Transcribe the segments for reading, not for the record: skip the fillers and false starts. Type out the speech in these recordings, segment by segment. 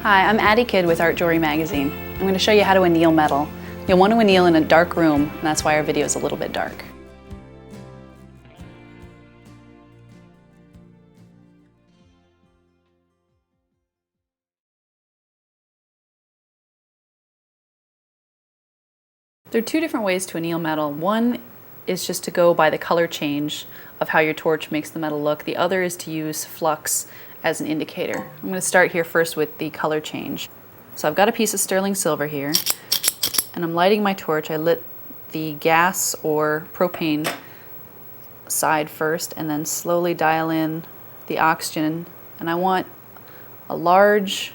Hi, I'm Addie Kidd with Art Jewelry Magazine. I'm going to show you how to anneal metal. You'll want to anneal in a dark room, and that's why our video is a little bit dark. There are two different ways to anneal metal. One is just to go by the color change of how your torch makes the metal look. The other is to use flux as an indicator. I'm going to start here first with the color change. So I've got a piece of sterling silver here, and I'm lighting my torch. I lit the gas or propane side first, and then slowly dial in the oxygen. And I want a large,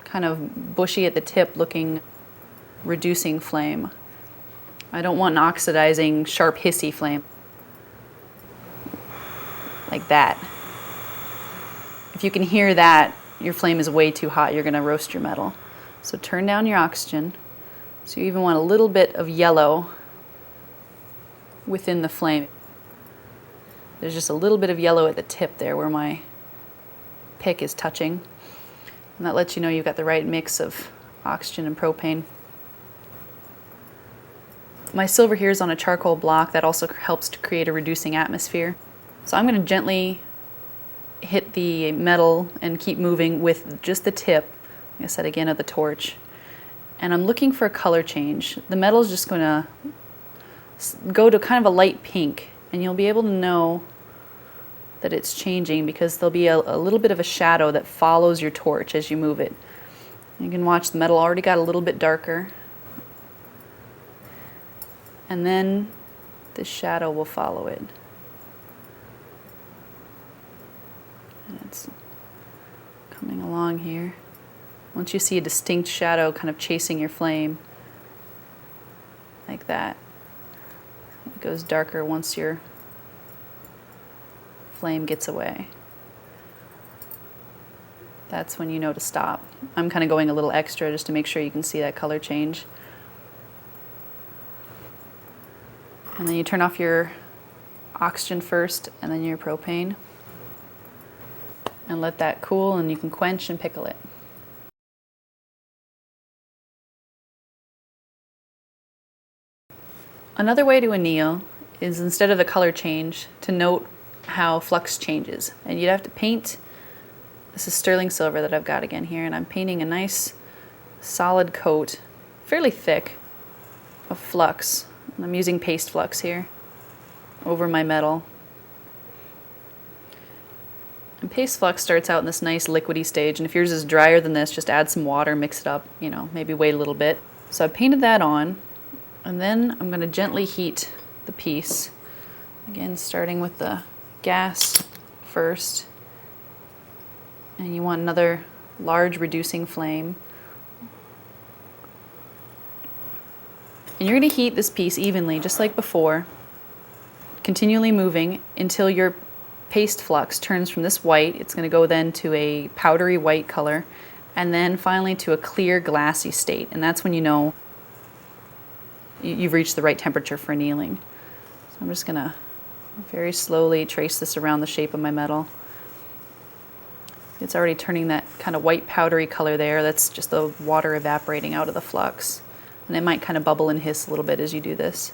kind of bushy at the tip looking reducing flame. I don't want an oxidizing, sharp, hissy flame. Like that. If you can hear that, your flame is way too hot. You're going to roast your metal. So turn down your oxygen. So you even want a little bit of yellow within the flame. There's just a little bit of yellow at the tip there where my pick is touching. And that lets you know you've got the right mix of oxygen and propane. My silver here is on a charcoal block. That also helps to create a reducing atmosphere. So I'm going to gently hit the metal and keep moving with just the tip, like I said again, of the torch. And I'm looking for a color change. The metal is just going to go to kind of a light pink, and you'll be able to know that it's changing because there'll be a little bit of a shadow that follows your torch as you move it. You can watch the metal already got a little bit darker. And then the shadow will follow it. And it's coming along here. Once you see a distinct shadow kind of chasing your flame, like that, it goes darker once your flame gets away. That's when you know to stop. I'm kind of going a little extra just to make sure you can see that color change. And then you turn off your oxygen first and then your propane. And let that cool, and you can quench and pickle it. Another way to anneal is, instead of the color change, to note how flux changes. And you'd have to paint, this is sterling silver that I've got again here, and I'm painting a nice solid coat, fairly thick, of flux. And I'm using paste flux here over my metal. And paste flux starts out in this nice liquidy stage, and if yours is drier than this, just add some water, mix it up, maybe wait a little bit. So I painted that on, and then I'm going to gently heat the piece. Again, starting with the gas first. And you want another large reducing flame. And you're going to heat this piece evenly, just like before, continually moving until your paste flux turns from this white. It's going to go then to a powdery white color, and then finally to a clear glassy state. And that's when you know you've reached the right temperature for annealing. So I'm just going to very slowly trace this around the shape of my metal. It's already turning that kind of white powdery color there. That's just the water evaporating out of the flux. And it might kind of bubble and hiss a little bit as you do this.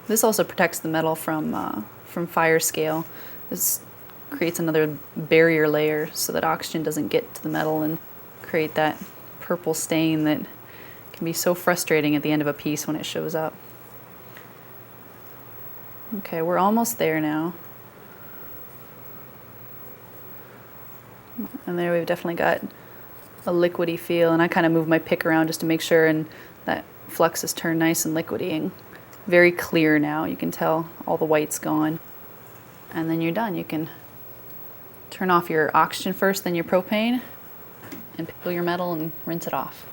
This also protects the metal from fire scale. This creates another barrier layer so that oxygen doesn't get to the metal and create that purple stain that can be so frustrating at the end of a piece when it shows up. Okay, we're almost there now. And there we've definitely got a liquidy feel, and I kind of move my pick around just to make sure, and that flux is turned nice and liquidy and very clear now. You can tell all the white's gone. And then you're done. You can turn off your oxygen first, then your propane, and pickle your metal and rinse it off.